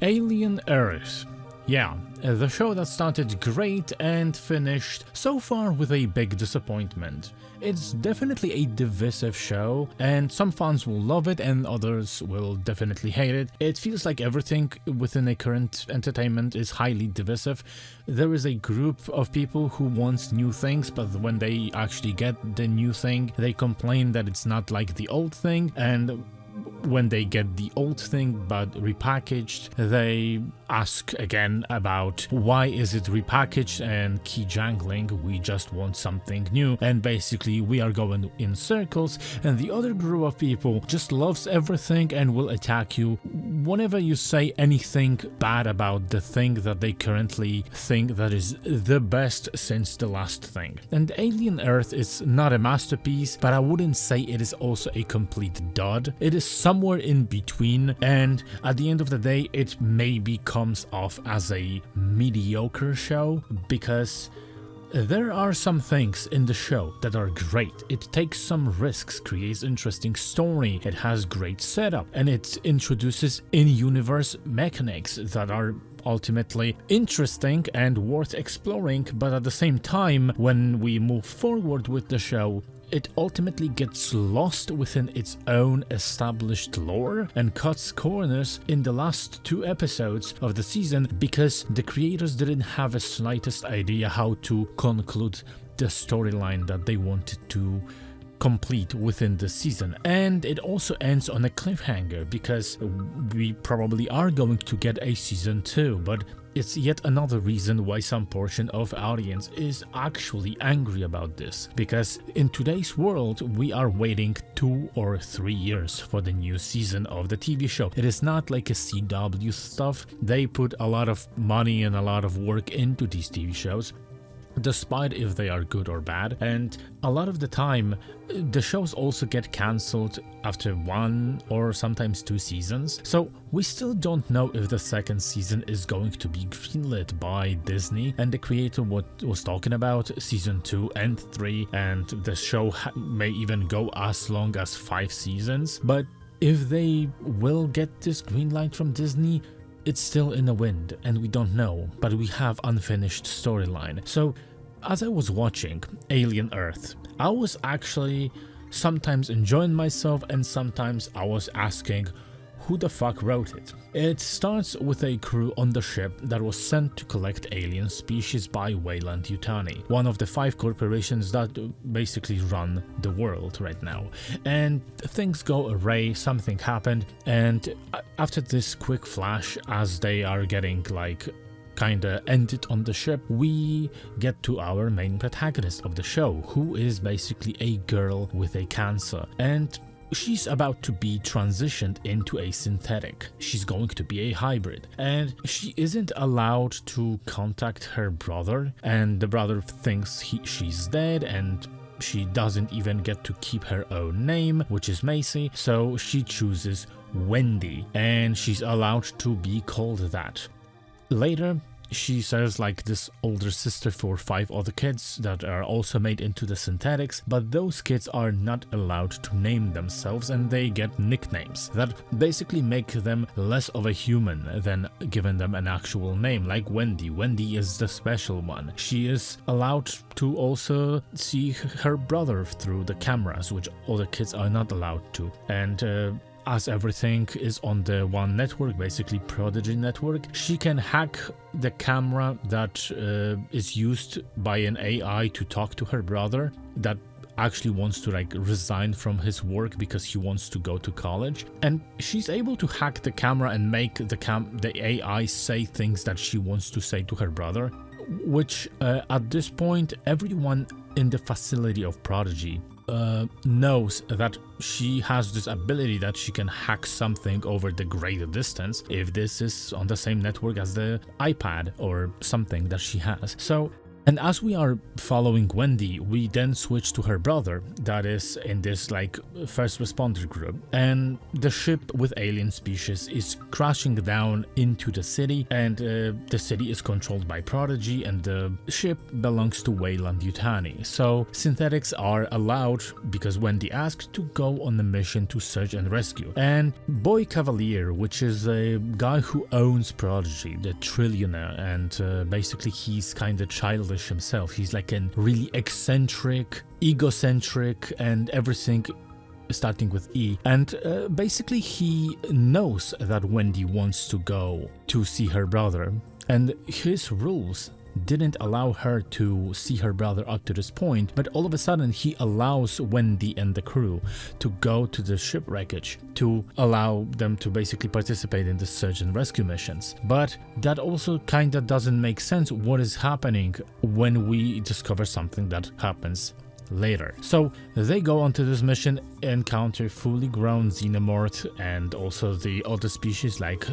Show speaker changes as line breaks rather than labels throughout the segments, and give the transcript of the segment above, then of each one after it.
Alien Earth. Yeah, the show that started great and finished so far with a big disappointment. It's definitely a divisive show, and some fans will love it and others will definitely hate it. It feels like everything within a current entertainment is highly divisive. There is a group of people who wants new things, but when they actually get the new thing, they complain that it's not like the old thing, and when they get the old thing but repackaged, they ask again about why is it repackaged and key jangling, we just want something new, and basically we are going in circles, and the other group of people just loves everything and will attack you whenever you say anything bad about the thing that they currently think that is the best since the last thing. And Alien Earth is not a masterpiece, but I wouldn't say it is also a complete dud. It is somewhere in between, and at the end of the day it maybe comes off as a mediocre show because there are some things in the show that are great. It takes some risks, creates interesting story, it has great setup, and it introduces in-universe mechanics that are ultimately interesting and worth exploring, but at the same time, when we move forward with the show, it ultimately gets lost within its own established lore and cuts corners in the last 2 episodes of the season because the creators didn't have a slightest idea how to conclude the storyline that they wanted to complete within the season. And it also ends on a cliffhanger because we probably are going to get a season 2, but it's yet another reason why some portion of audience is actually angry about this, because in today's world we are waiting 2 or 3 years for the new season of the TV show. It is not like a CW stuff. They put a lot of money and a lot of work into these TV shows, despite if they are good or bad, and a lot of the time the shows also get cancelled after 1 or sometimes 2 seasons, so we still don't know if the second season is going to be greenlit by Disney, and the creator was talking about season 2 and 3, and the show may even go as long as 5 seasons, but if they will get this green light from Disney, it's still in the wind and we don't know, but we have unfinished storyline. So as I was watching Alien Earth, I was actually sometimes enjoying myself and sometimes I was asking who the fuck wrote it. It starts with a crew on the ship that was sent to collect alien species by Weyland-Yutani, one of the 5 corporations that basically run the world right now. And things go awry, something happened, and after this quick flash, as they are getting like kinda ended on the ship, we get to our main protagonist of the show, who is basically a girl with a cancer, and she's about to be transitioned into a synthetic. She's going to be a hybrid, and she isn't allowed to contact her brother, and the brother thinks she's dead, and she doesn't even get to keep her own name, which is Macy, so she chooses Wendy, and she's allowed to be called that. Later, she serves like this older sister for 5 other kids that are also made into the synthetics, but those kids are not allowed to name themselves and they get nicknames that basically make them less of a human than giving them an actual name, like Wendy. Wendy is the special one. She is allowed to also see her brother through the cameras, which other kids are not allowed to. And as everything is on the one network, basically Prodigy network, she can hack the camera that is used by an AI to talk to her brother that actually wants to like resign from his work because he wants to go to college, and she's able to hack the camera and make the AI say things that she wants to say to her brother, which at this point everyone in the facility of Prodigy knows that she has this ability that she can hack something over the great distance if this is on the same network as the iPad or something that she has. So And as we are following Wendy, we then switch to her brother that is in this like first responder group, and the ship with alien species is crashing down into the city, and the city is controlled by Prodigy, and the ship belongs to Weyland-Yutani. So synthetics are allowed, because Wendy asked, to go on the mission to search and rescue. And Boy Cavalier, which is a guy who owns Prodigy, the trillionaire, and basically he's kind of childish himself. He's like a really eccentric, egocentric, and everything starting with E. And basically he knows that Wendy wants to go to see her brother, and his rules didn't allow her to see her brother up to this point, but all of a sudden he allows Wendy and the crew to go to the shipwreckage to allow them to basically participate in the search and rescue missions. But that also kinda doesn't make sense what is happening when we discover something that happens later. So they go onto this mission, encounter fully grown xenomorph and also the other species like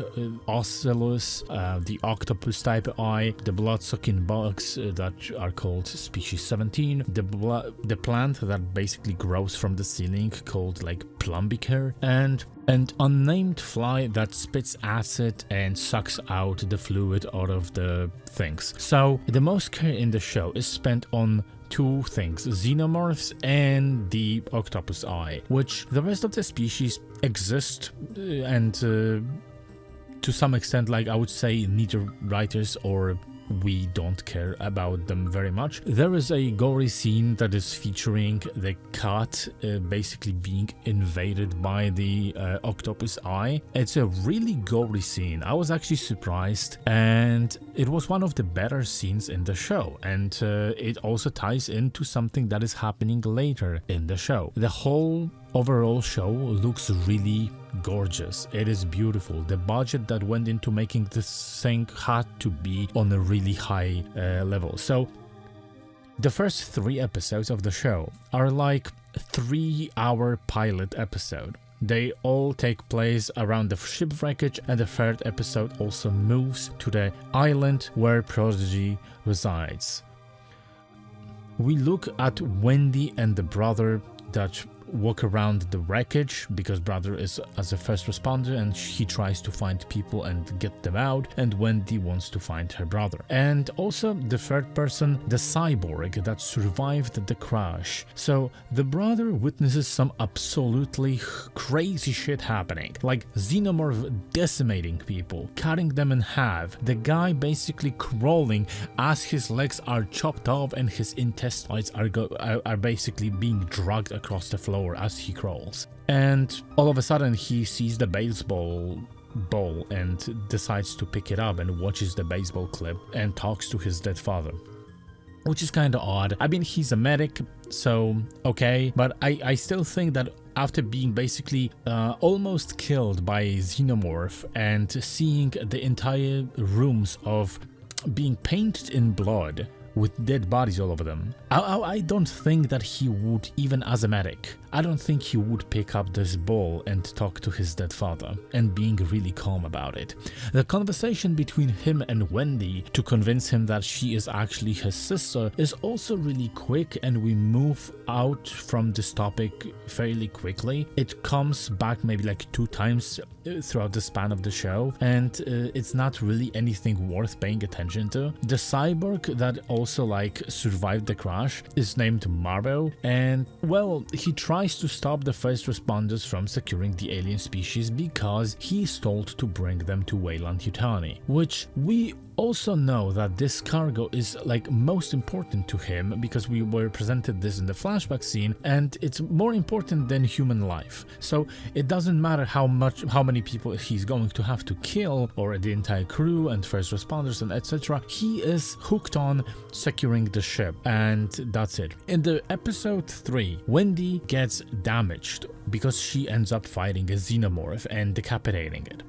Ocelus, the octopus type eye, the blood-sucking bugs that are called species 17, the plant that basically grows from the ceiling called like Plumbicare, and an unnamed fly that spits acid and sucks out the fluid out of the things. So the most care in the show is spent on two things: xenomorphs and the octopus eye, which the rest of the species exist and to some extent, like I would say, neither writers or we don't care about them very much. There is a gory scene that is featuring the cat basically being invaded by the octopus eye. It's a really gory scene. I was actually surprised, and it was one of the better scenes in the show, and it also ties into something that is happening later in the show. The whole overall show looks really gorgeous. It is beautiful. The budget that went into making this thing had to be on a really high level. So the first 3 episodes of the show are like 3-hour pilot episode. They all take place around the shipwreckage, and the 3rd episode also moves to the island where Prodigy resides. We look at Wendy and the brother that walk around the wreckage, because brother is as a first responder and he tries to find people and get them out, and Wendy wants to find her brother. And also the 3rd person, the cyborg that survived the crash. So the brother witnesses some absolutely crazy shit happening, like xenomorph decimating people, cutting them in half, the guy basically crawling as his legs are chopped off and his intestines are basically being dragged across the floor as he crawls. And all of a sudden he sees the baseball ball and decides to pick it up and watches the baseball clip and talks to his dead father, which is kind of odd. I mean, he's a medic, so okay, but I still think that after being basically almost killed by a xenomorph and seeing the entire rooms of being painted in blood with dead bodies all over them, I don't think that he would, even as a medic, I don't think he would pick up this ball and talk to his dead father and being really calm about it. The conversation between him and Wendy to convince him that she is actually his sister is also really quick, and we move out from this topic fairly quickly. It comes back maybe like 2 times throughout the span of the show, and it's not really anything worth paying attention to. The cyborg that also like survived the crash is named Marbo, and well, he tries to stop the first responders from securing the alien species because he is told to bring them to Weyland-Yutani, which we also know that this cargo is like most important to him because we were presented this in the flashback scene, and it's more important than human life. So it doesn't matter how many people he's going to have to kill, or the entire crew and first responders and etc. He is hooked on securing the ship, and that's it. In the episode 3, Wendy gets damaged because she ends up fighting a xenomorph and decapitating it.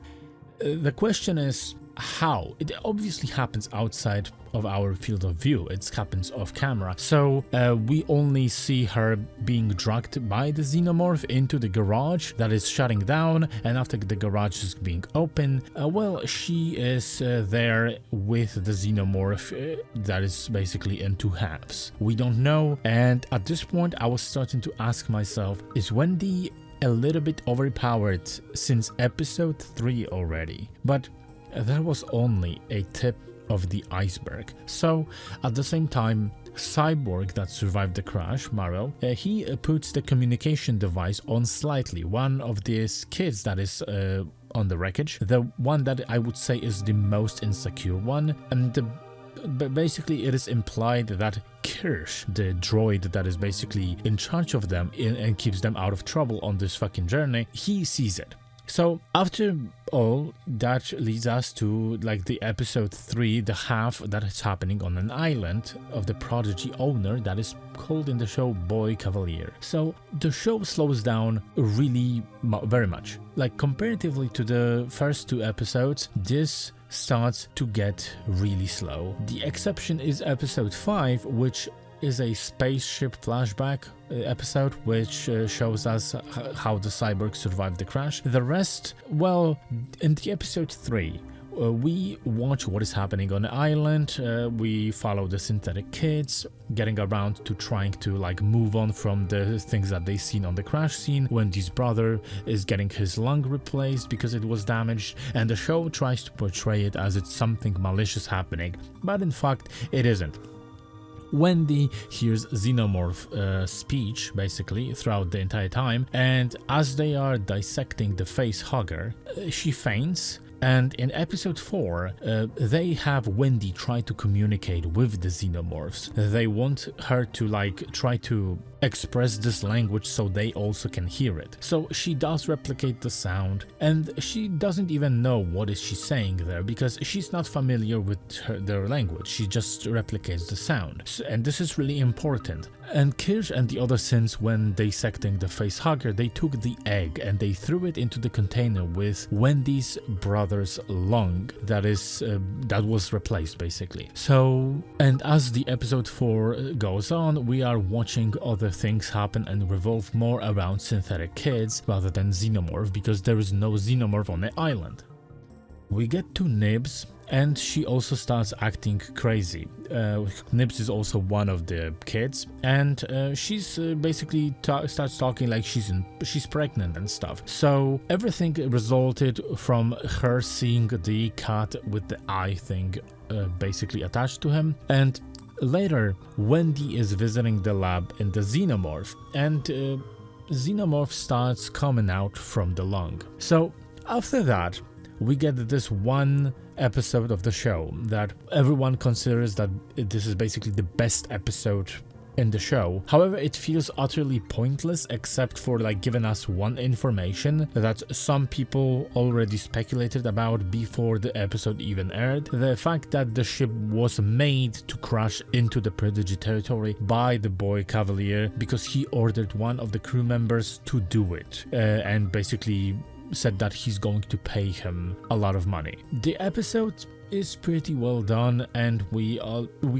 the question is how? It obviously happens outside of our field of view. It happens off camera. So we only see her being dragged by the xenomorph into the garage that is shutting down, and after the garage is being open, well, she is there with the xenomorph that is basically in two halves. We don't know, and at this point I was starting to ask myself, is Wendy a little bit overpowered since episode 3 already? But that was only a tip of the iceberg. So at the same time, Cyborg that survived the crash, Maro, he puts the communication device on slightly. One of these kids that is on the wreckage, the one that I would say is the most insecure one, and basically it is implied that Kirsch, the droid that is basically in charge of them and keeps them out of trouble on this fucking journey, he sees it. So after all, that leads us to like the episode 3, the half that is happening on an island of the Prodigy owner that is called in the show Boy Cavalier. So the show slows down really very much. Like comparatively to the first 2 episodes, this starts to get really slow. The exception is episode 5, which is a spaceship flashback episode, which shows us how the cyborg survived the crash. The rest, well, in the episode 3, we watch what is happening on the island. We follow the synthetic kids getting around to trying to like move on from the things that they seen on the crash scene. Wendy's brother is getting his lung replaced because it was damaged, and the show tries to portray it as it's something malicious happening, but in fact it isn't. Wendy hears Xenomorph speech basically throughout the entire time, and as they are dissecting the face hugger, she faints. And in episode 4, they have Wendy try to communicate with the xenomorphs. They want her to like try to express this language so they also can hear it. So she does replicate the sound, and she doesn't even know what is she saying there because she's not familiar with their language. She just replicates the sound. And this is really important. And Kirsch and the other synths, when dissecting the face hugger, they took the egg and they threw it into the container with Wendy's brother's lung that was replaced basically. So, and as the episode 4 goes on, we are watching other things happen and revolve more around synthetic kids rather than xenomorph, because there is no xenomorph on the island. We get to Nibs, and she also starts acting crazy. Nibs is also one of the kids, and she's basically starts talking like she's pregnant and stuff. So everything resulted from her seeing the cat with the eye thing basically attached to him, and later Wendy is visiting the lab in the xenomorph, and xenomorph starts coming out from the lung. So after that, we get this one episode of the show that everyone considers that this is basically the best episode in the show. However, it feels utterly pointless except for like giving us one information that some people already speculated about before the episode even aired. The fact that the ship was made to crash into the Prodigy territory by the Boy Cavalier because he ordered one of the crew members to do it, and basically said that he's going to pay him a lot of money. The episode is pretty well done, and we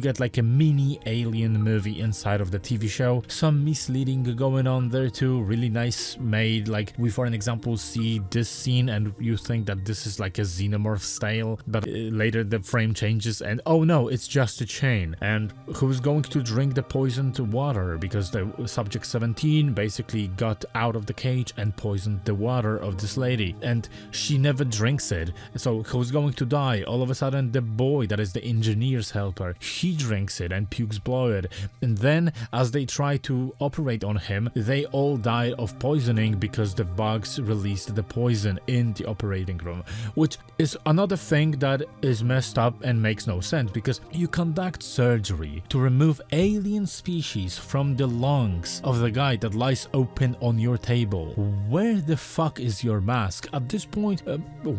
get like a mini alien movie inside of the TV show. Some misleading going on there too, really nice made. Like we, for an example, see this scene and you think that this is like a xenomorph style, but later the frame changes and oh no, it's just a chain. And who's going to drink the poisoned water, because the subject 17 basically got out of the cage and poisoned the water of this lady, and she never drinks it. So who's going to die? All of a sudden the boy that is the engineer's helper, he drinks it and pukes blood, and then as they try to operate on him, they all die of poisoning because the bugs released the poison in the operating room, which is another thing that is messed up and makes no sense, because you conduct surgery to remove alien species from the lungs of the guy that lies open on your table. Where the fuck is your mask? At this point,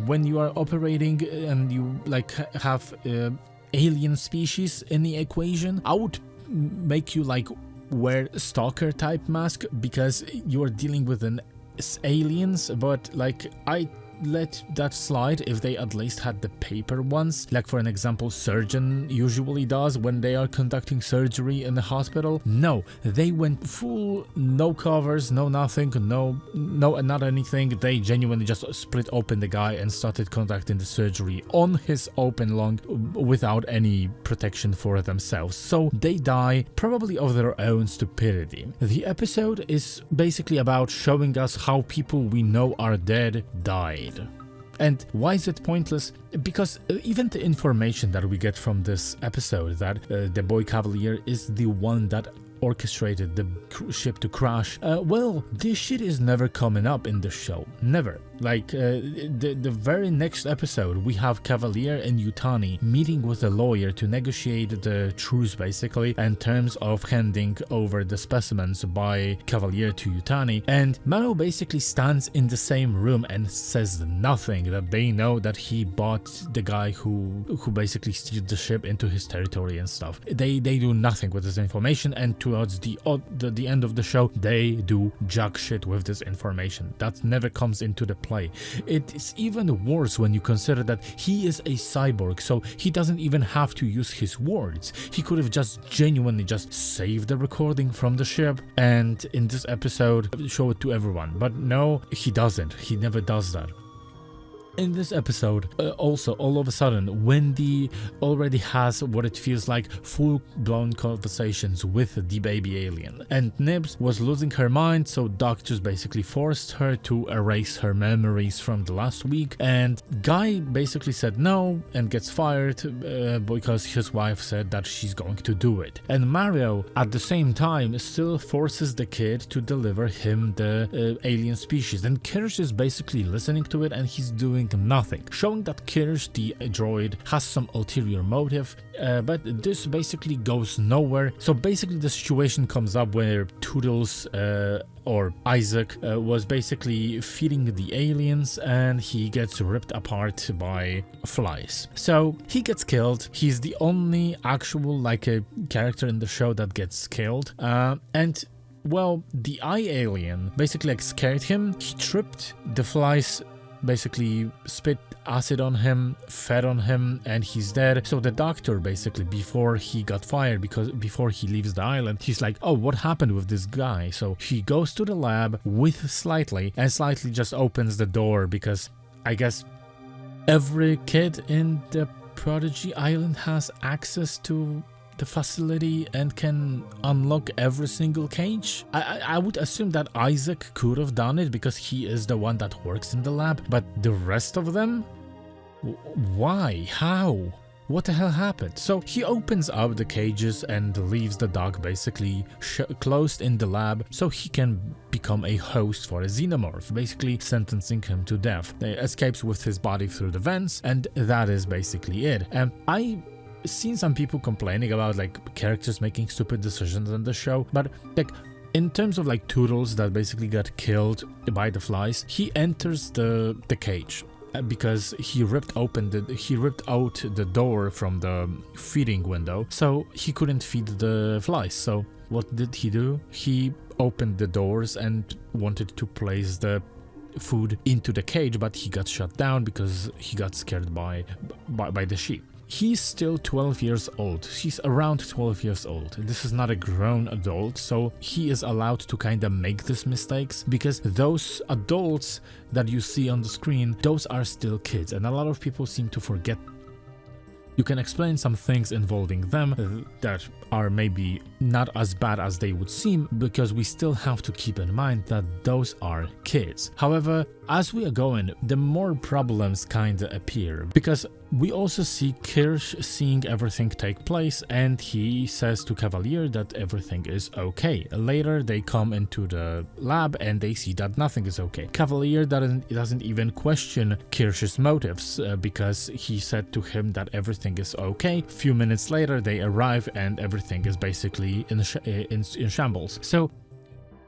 when you are operating and you like have alien species in the equation, I would make you like wear stalker type mask because you are dealing with an aliens, but like I let that slide if they at least had the paper ones, like for an example surgeon usually does when they are conducting surgery in the hospital. No, they went full, no covers, no nothing, no not anything. They genuinely just split open the guy and started conducting the surgery on his open lung without any protection for themselves. So they die probably of their own stupidity. The episode is basically about showing us how people we know are dead died. And why is it pointless? Because even the information that we get from this episode, that the boy Cavalier is the one that orchestrated the ship to crash, well, this shit is never coming up in the show. Never. Like, the very next episode, we have Cavalier and Yutani meeting with a lawyer to negotiate the truce, basically, and terms of handing over the specimens by Cavalier to Yutani. And Maro basically stands in the same room and says nothing, that they know that he bought the guy who basically steered the ship into his territory and stuff. They do nothing with this information, and towards the end of the show, they do jack shit with this information. That never comes into the play. It's even worse when you consider that he is a cyborg, so he doesn't even have to use his words. He could have just genuinely just saved the recording from the ship and in this episode show it to everyone. But no, he doesn't. He never does that. In this episode, also, all of a sudden, Wendy already has what it feels like full-blown conversations with the baby alien. And Nibs was losing her mind, so Doc just basically forced her to erase her memories from the last week. And Guy basically said no and gets fired because his wife said that she's going to do it. And Mario, at the same time, still forces the kid to deliver him the alien species. And Kirsch is basically listening to it, and he's doing nothing, showing that Kirsch, the droid, has some ulterior motive, but this basically goes nowhere. So basically the situation comes up where Toodles or Isaac was basically feeding the aliens, and he gets ripped apart by flies. So he gets killed. He's the only actual character in the show that gets killed, and well, the eye alien basically scared him. He tripped the flies, basically spit acid on him, fed on him, and he's dead. So the doctor basically, before he got fired, because before he leaves the island, he's like, oh, what happened with this guy? So he goes to the lab with Slightly, and Slightly just opens the door because I guess every kid in the Prodigy Island has access to the facility and can unlock every single cage. I would assume that Isaac could have done it because he is the one that works in the lab, but the rest of them? Why? How? What the hell happened? So he opens up the cages and leaves the dog basically closed in the lab so he can become a host for a xenomorph, basically sentencing him to death. He escapes with his body through the vents, and that is basically it. And I seen some people complaining about characters making stupid decisions on the show, but in terms of Toodles that basically got killed by the flies, he enters the cage because he ripped out the door from the feeding window, so he couldn't feed the flies. So what did he do? He opened the doors and wanted to place the food into the cage, but he got shut down because he got scared by the sheep. He's still 12 years old. He's around 12 years old. This is not a grown adult, so he is allowed to kind of make these mistakes because those adults that you see on the screen, those are still kids, and a lot of people seem to forget. You can explain some things involving them that are maybe not as bad as they would seem, because we still have to keep in mind that those are kids. However, as we are going, the more problems kinda appear, because we also see Kirsch seeing everything take place, and he says to Cavalier that everything is okay. Later they come into the lab and they see that nothing is okay. Cavalier doesn't even question Kirsch's motives because he said to him that everything is okay. Few minutes later they arrive and everything is basically in shambles. So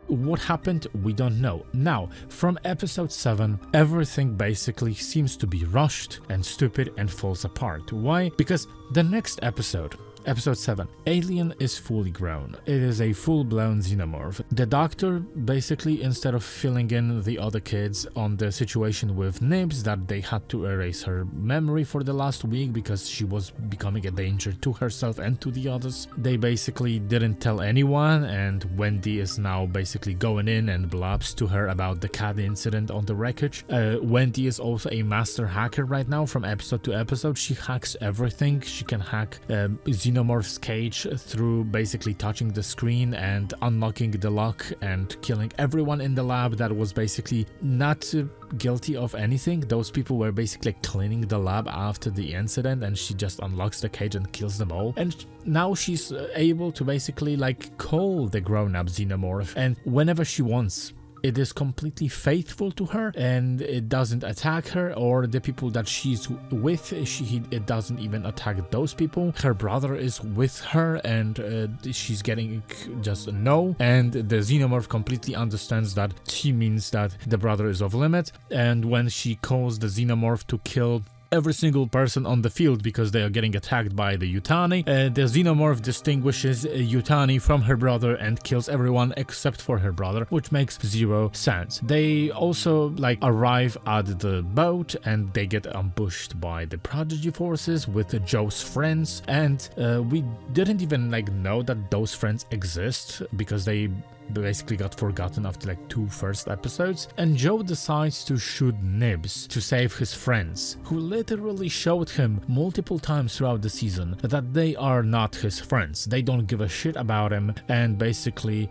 what happened? We don't know. Now, from episode 7, everything basically seems to be rushed and stupid and falls apart. Why? Because the next episode, Episode 7. Alien is fully grown. It is a full-blown xenomorph. The doctor, basically, instead of filling in the other kids on the situation with Nibs, that they had to erase her memory for the last week because she was becoming a danger to herself and to the others, they basically didn't tell anyone, and Wendy is now basically going in and blabs to her about the cat incident on the wreckage. Wendy is also a master hacker right now. From episode to episode, she hacks everything. She can hack Xenomorph's cage through basically touching the screen and unlocking the lock and killing everyone in the lab that was basically not guilty of anything. Those people were basically cleaning the lab after the incident, and she just unlocks the cage and kills them all. And now she's able to basically call the grown-up Xenomorph, and whenever she wants. It is completely faithful to her, and it doesn't attack her or the people that she's with. It doesn't even attack those people. Her brother is with her, and she's getting just a no. And the Xenomorph completely understands that she means that the brother is off limit. And when she calls the Xenomorph to kill every single person on the field because they are getting attacked by the Yutani, the Xenomorph distinguishes Yutani from her brother and kills everyone except for her brother, which makes zero sense. They also arrive at the boat, and they get ambushed by the Prodigy forces with Joe's friends, and we didn't even know that those friends exist because they basically got forgotten after 2 first episodes. And Joe decides to shoot Nibs to save his friends, who literally showed him multiple times throughout the season that they are not his friends. They don't give a shit about him, and basically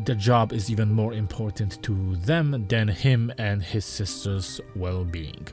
the job is even more important to them than him and his sister's well-being.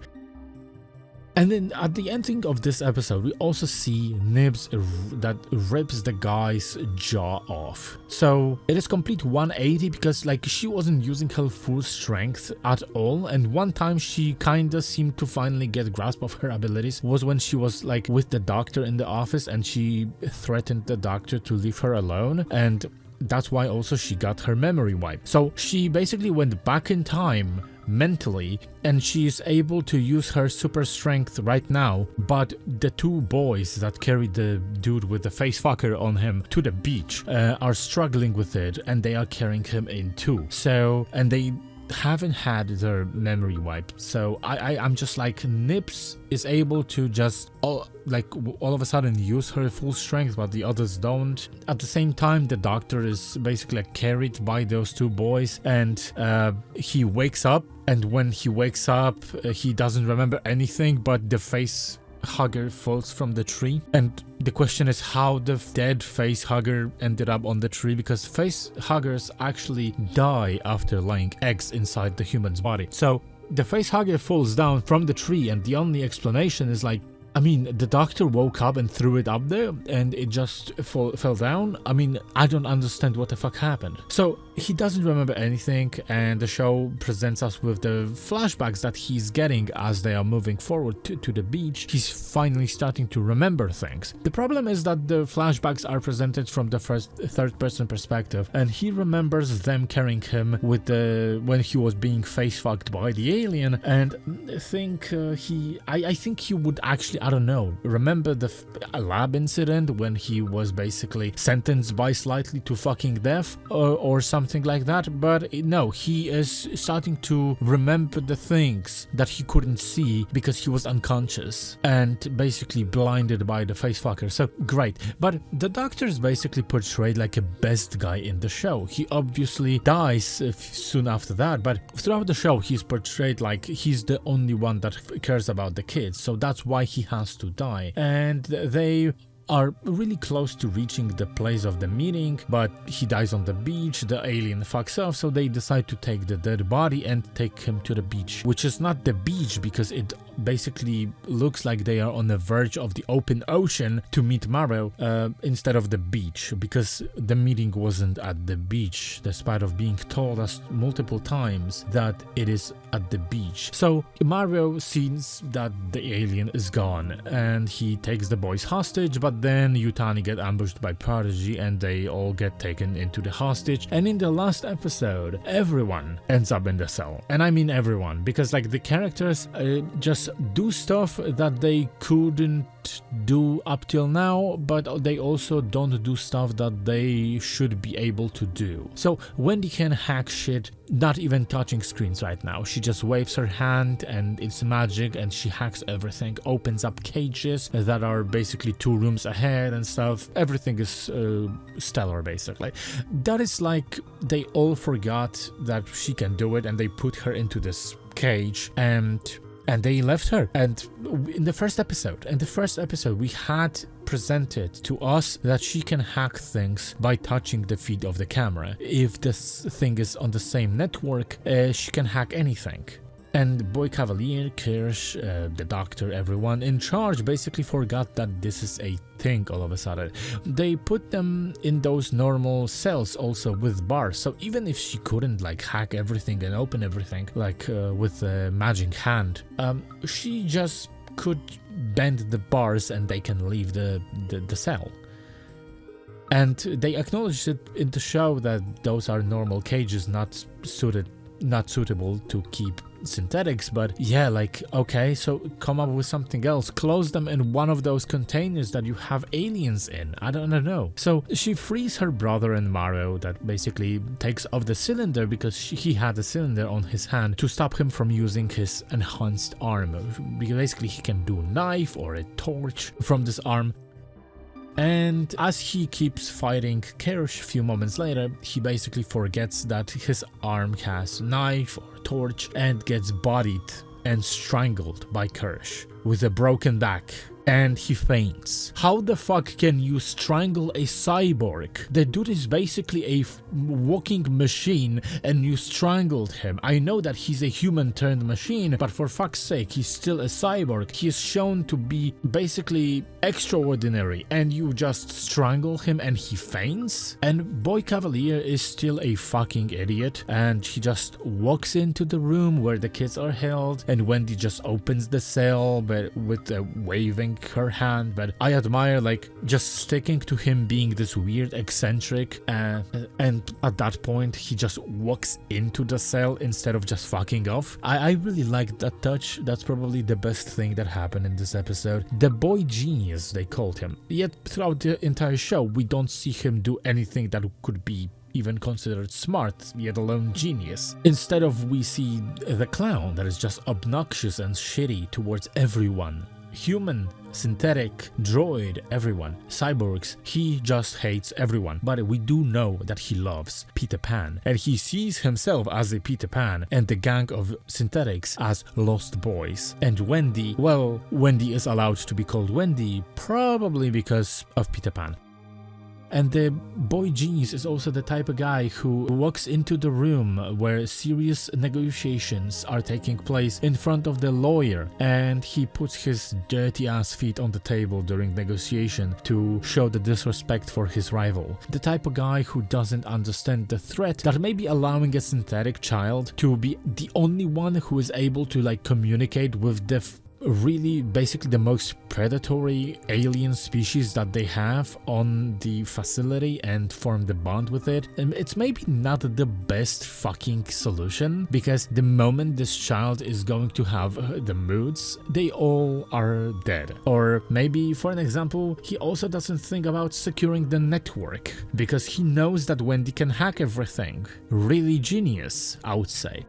And then at the ending of this episode, we also see Nibs that rips the guy's jaw off. So it is complete 180 because she wasn't using her full strength at all. And one time she kinda seemed to finally get grasp of her abilities was when she was with the doctor in the office, and she threatened the doctor to leave her alone. And that's why also she got her memory wiped. So she basically went back in time mentally, and she is able to use her super strength right now, but the 2 boys that carried the dude with the face fucker on him to the beach are struggling with it, and they are carrying him in too. So, and they haven't had their memory wiped. So I'm just Nibs is able to just all of a sudden use her full strength, but the others don't. At the same time, the doctor is basically carried by those 2 boys, and he wakes up, and when he wakes up, he doesn't remember anything, but the face hugger falls from the tree. And the question is how the dead face hugger ended up on the tree, because face huggers actually die after laying eggs inside the human's body. So the face hugger falls down from the tree, and the only explanation is the doctor woke up and threw it up there, and it just fell down. I don't understand what the fuck happened. So he doesn't remember anything, and the show presents us with the flashbacks that he's getting as they are moving forward to the beach. He's finally starting to remember things. The problem is that the flashbacks are presented from the third-person perspective, and he remembers them carrying him when he was being face-fucked by the alien, and I think he would actually, I don't know, remember the lab incident when he was basically sentenced by slightly to fucking death or something like that, but no, he is starting to remember the things that he couldn't see because he was unconscious and basically blinded by the face fucker. So great, but the doctor is basically portrayed like a best guy in the show. He obviously dies soon after that, but throughout the show he's portrayed like he's the only one that cares about the kids, so that's why he has to die. And they are really close to reaching the place of the meeting, but he dies on the beach, the alien fucks off, so they decide to take the dead body and take him to the beach, which is not the beach because it basically looks like they are on the verge of the open ocean to meet Mario instead of the beach, because the meeting wasn't at the beach, despite of being told us multiple times that it is at the beach. So Mario sees that the alien is gone, and he takes the boys hostage, but then Yutani get ambushed by Prodigy, and they all get taken into the hostage. And in the last episode, everyone ends up in the cell, and I mean everyone, because the characters just do stuff that they couldn't do up till now, but they also don't do stuff that they should be able to do. So Wendy can hack shit, not even touching screens right now. She just waves her hand and it's magic, and she hacks everything, opens up cages that are basically 2 rooms ahead and stuff. Everything is stellar, basically. That is like they all forgot that she can do it, and they put her into this cage and they left her. And in the first episode we had presented to us that she can hack things by touching the feed of the camera. If this thing is on the same network, she can hack anything. And Boy Cavalier, Kirsch, the doctor, everyone in charge basically forgot that this is a thing all of a sudden. They put them in those normal cells also with bars, so even if she couldn't like hack everything and open everything like with a magic hand, she just could bend the bars and they can leave the cell. And they acknowledged it in the show that those are normal cages, not suitable to keep synthetics, but yeah, like, okay, so come up with something else, close them in one of those containers that you have aliens in. I don't know. So she frees her brother and Mario, that basically takes off the cylinder because he had a cylinder on his hand to stop him from using his enhanced arm, because basically he can do a knife or a torch from this arm. And as he keeps fighting Kirsch a few moments later, he basically forgets that his arm has a knife or a torch and gets bodied and strangled by Kirsch with a broken back. And he faints. How the fuck can you strangle a cyborg? The dude is basically a walking machine and you strangled him. I know that he's a human turned machine, but for fuck's sake, he's still a cyborg. He is shown to be basically extraordinary, and you just strangle him and he faints? And Boy Cavalier is still a fucking idiot, and he just walks into the room where the kids are held, and Wendy just opens the cell but with a waving her hand. But I admire like just sticking to him being this weird eccentric, and at that point he just walks into the cell instead of just fucking off. I really like that touch. That's probably the best thing that happened in this episode. The boy genius, they called him. Yet throughout the entire show we don't see him do anything that could be even considered smart, yet alone genius. Instead of, we see the clown that is just obnoxious and shitty towards everyone. Human, synthetic, droid, everyone, cyborgs, he just hates everyone. But we do know that he loves Peter Pan, and he sees himself as a Peter Pan and the gang of synthetics as lost boys. And Wendy, well, Wendy is allowed to be called Wendy probably because of Peter Pan. And the boy genius is also the type of guy who walks into the room where serious negotiations are taking place in front of the lawyer, and he puts his dirty ass feet on the table during negotiation to show the disrespect for his rival. The type of guy who doesn't understand the threat that may be allowing a synthetic child to be the only one who is able to like communicate with the really basically the most predatory alien species that they have on the facility and form the bond with it. And it's maybe not the best fucking solution, because the moment this child is going to have the moods, they all are dead. Or maybe, for an example, he also doesn't think about securing the network because he knows that Wendy can hack everything. Really genius, I would say.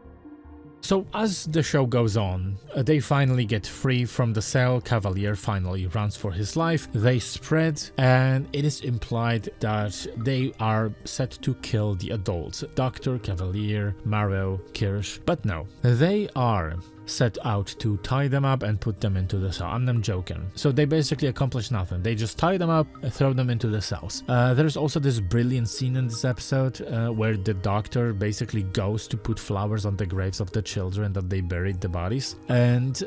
So as the show goes on, they finally get free from the cell. Cavalier finally runs for his life. They spread, and it is implied that they are set to kill the adults. Dr. Cavalier, Marrow, Kirsch. But no, they are set out to tie them up and put them into the cell. I'm joking. So they basically accomplish nothing. They just tie them up and throw them into the cells. There's also this brilliant scene in this episode where the doctor basically goes to put flowers on the graves of the children that they buried the bodies. And,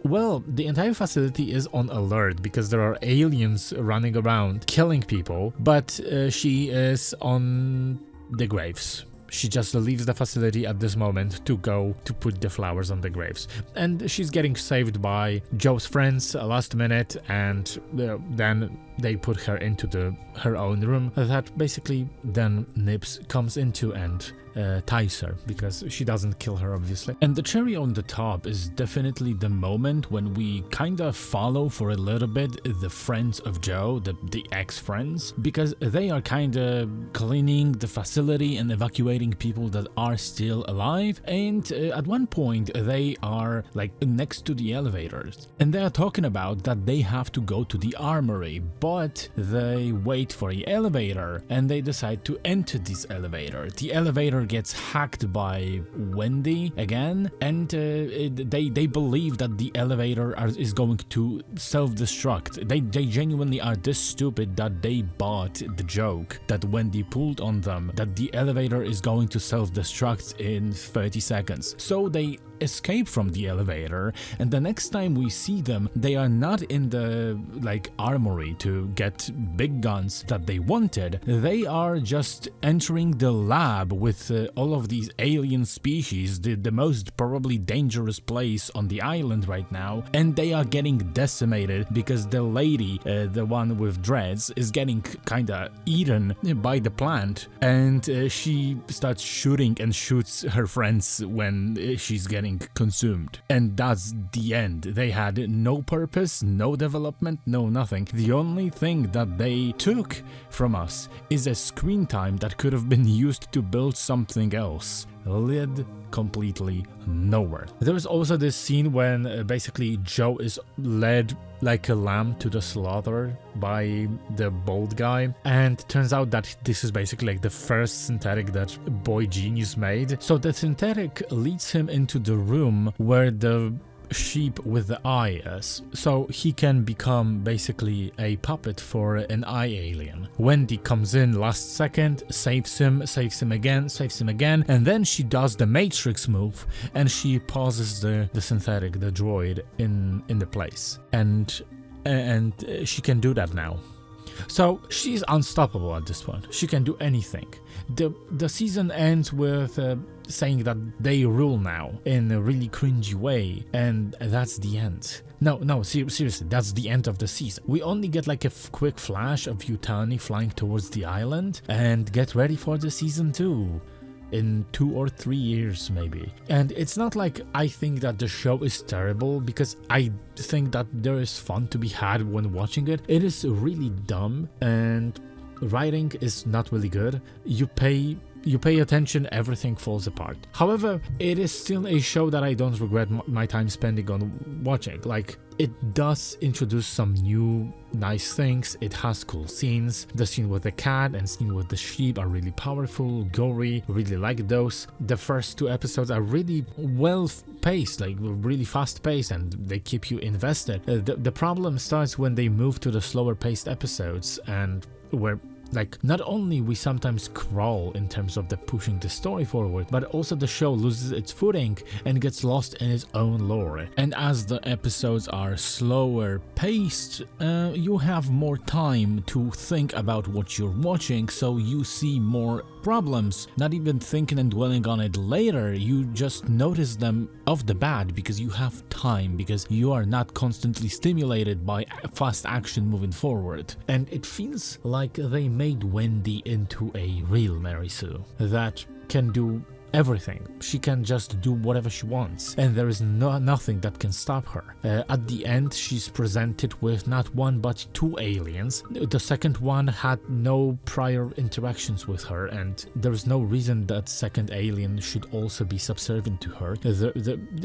well, the entire facility is on alert because there are aliens running around killing people, but she is on the graves. She just leaves the facility at this moment to go to put the flowers on the graves. And she's getting saved by Joe's friends last minute, and then they put her into her own room that basically then Nips comes into and ties her, because she doesn't kill her, obviously. And the cherry on the top is definitely the moment when we kind of follow for a little bit the friends of Joe, the ex-friends, because they are kind of cleaning the facility and evacuating people that are still alive, and at one point they are like next to the elevators, and they are talking about that they have to go to the armory, but they wait for the elevator and they decide to enter this elevator. The elevator gets hacked by Wendy again, and they believe that the elevator is going to self-destruct. They genuinely are this stupid that they bought the joke that Wendy pulled on them, that the elevator is going to self-destruct in 30 seconds. So they escape from the elevator, and the next time we see them, they are not in the armory to get big guns that they wanted. They are just entering the lab with all of these alien species, the most probably dangerous place on the island right now, and they are getting decimated because the lady, the one with dreads, is getting kinda eaten by the plant, and she starts shooting and shoots her friends when she's getting consumed. And that's the end. They had no purpose, no development, no nothing. The only thing that they took from us is a screen time that could have been used to build something else. Led completely nowhere. There is also this scene when basically Joe is led like a lamb to the slaughter by the bald guy, and turns out that this is basically like the first synthetic that Boy Genius made. So the synthetic leads him into the room where the sheep with the eye is, so he can become basically a puppet for an eye alien. Wendy comes in last second, saves him again, and then she does the Matrix move and she pauses the synthetic, the droid, in the place, and she can do that now. So she's unstoppable at this point. She can do anything. The season ends with saying that they rule now in a really cringy way, and that's the end. No, seriously, that's the end of the season. We only get like a quick flash of Yutani flying towards the island, and get ready for the season 2. In 2 or 3 years maybe. And it's not like I think that the show is terrible, because I think that there is fun to be had when watching it. It is really dumb, and writing is not really good. You pay attention, everything falls apart. However, it is still a show that I don't regret my time spending on watching. Like, it does introduce some new nice things. It has cool scenes. The scene with the cat and scene with the sheep are really powerful, gory, really like those. The first 2 episodes are really well paced, like really fast paced, and they keep you invested. The problem starts when they move to the slower paced episodes, and where not only we sometimes crawl in terms of the pushing the story forward, but also the show loses its footing and gets lost in its own lore. And as the episodes are slower paced, you have more time to think about what you're watching, so you see more problems, not even thinking and dwelling on it later. You just notice them off the bat because you have time, because you are not constantly stimulated by fast action moving forward. And it feels like they made Wendy into a real Mary Sue that can do everything. She can just do whatever she wants, and there is nothing that can stop her. At the end, she's presented with not 1 but 2 aliens. The second one had no prior interactions with her, and there is no reason that second alien should also be subservient to her.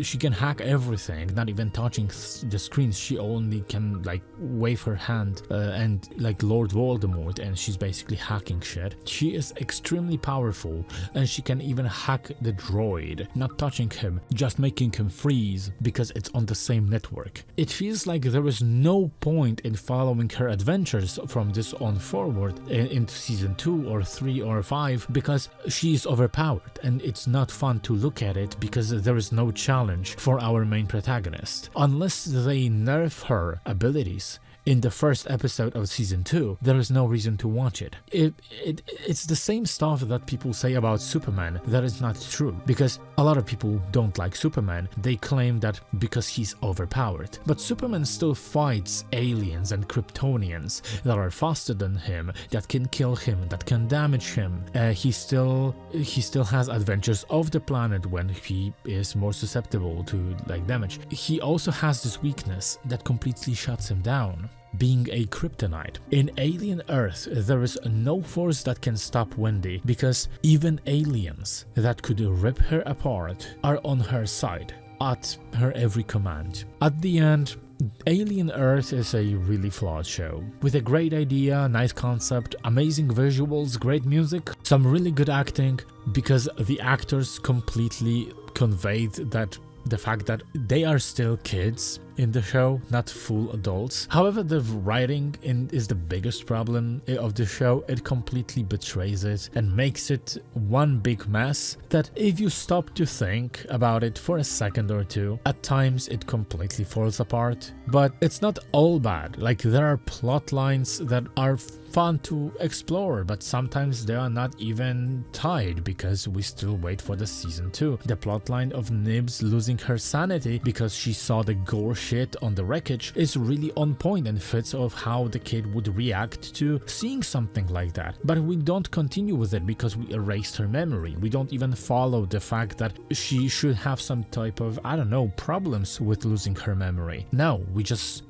She can hack everything, not even touching the screens. She only can wave her hand and like Lord Voldemort, and she's basically hacking shit. She is extremely powerful, and she can even hack the droid, not touching him, just making him freeze because it's on the same network. It feels like there is no point in following her adventures from this on forward into season 2 or 3 or 5, because she is overpowered, and it's not fun to look at it because there is no challenge for our main protagonist. Unless they nerf her abilities, in the first episode of season 2, there is no reason to watch it. It's the same stuff that people say about Superman that is not true, because a lot of people don't like Superman. They claim that because he's overpowered. But Superman still fights aliens and Kryptonians that are faster than him, that can kill him, that can damage him. He still has adventures off the planet when he is more susceptible to like damage. He also has this weakness that completely shuts him down, being a kryptonite. In alien Earth, there is no force that can stop Wendy, because even aliens that could rip her apart are on her side, at her every command. At the end, Alien Earth is a really flawed show, with a great idea, nice concept, amazing visuals, great music, some really good acting, because the actors completely conveyed that the fact that they are still kids in the show, not full adults. However, the writing is the biggest problem of the show. It completely betrays it and makes it one big mess that if you stop to think about it for a second or two, at times it completely falls apart. But it's not all bad. Like, there are plot lines that are fun to explore, but sometimes they are not even tied because we still wait for the season 2. The plotline of Nibs losing her sanity because she saw the gore shit on the wreckage is really on point and fits of how the kid would react to seeing something like that. But we don't continue with it because we erased her memory. We don't even follow the fact that she should have some type of, I don't know, problems with losing her memory. No, we just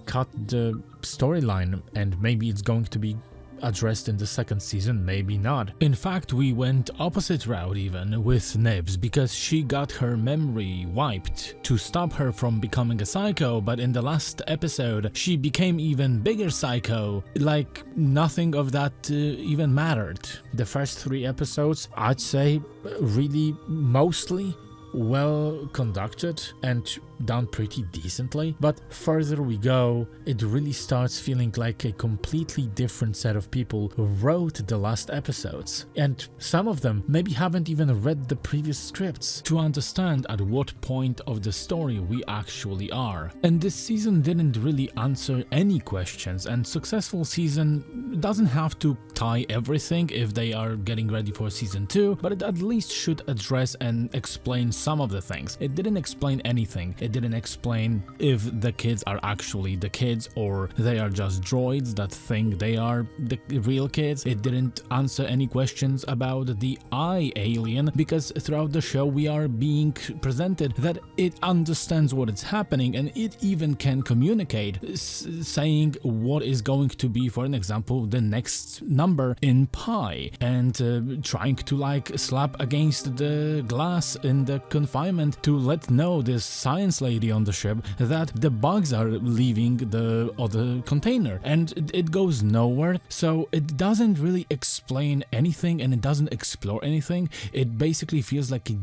cut the storyline, and maybe it's going to be addressed in the second season, maybe not. In fact, we went opposite route even with Nibs, because she got her memory wiped to stop her from becoming a psycho, but in the last episode she became even bigger psycho, like nothing of that even mattered. The first 3 episodes, I'd say, really mostly well conducted and done pretty decently, but further we go, it really starts feeling like a completely different set of people who wrote the last episodes, and some of them maybe haven't even read the previous scripts to understand at what point of the story we actually are. And this season didn't really answer any questions, and successful season doesn't have to tie everything if they are getting ready for season 2, but it at least should address and explain some of the things. It didn't explain anything. It didn't explain if the kids are actually the kids or they are just droids that think they are the real kids. It didn't answer any questions about the eye alien, because throughout the show we are being presented that it understands what is happening and it even can communicate, saying what is going to be, for an example, the next number in pi, and trying to like slap against the glass in the confinement to let know this science lady on the ship that the bugs are leaving the other container, and it goes nowhere. So it doesn't really explain anything and it doesn't explore anything. It basically feels like a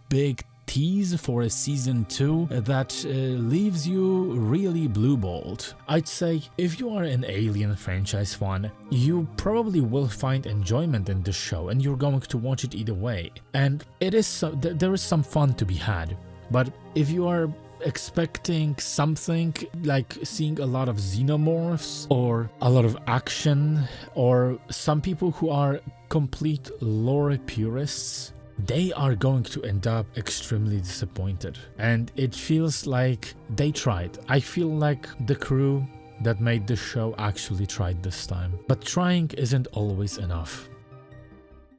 big tease for a season 2 that leaves you really blue-balled. I'd say if you are an Alien franchise fan, you probably will find enjoyment in this show and you're going to watch it either way, and it is there is some fun to be had. But if you are expecting something like seeing a lot of xenomorphs or a lot of action, or some people who are complete lore purists, they are going to end up extremely disappointed. And it feels like they tried. I feel like the crew that made the show actually tried this time. But trying isn't always enough.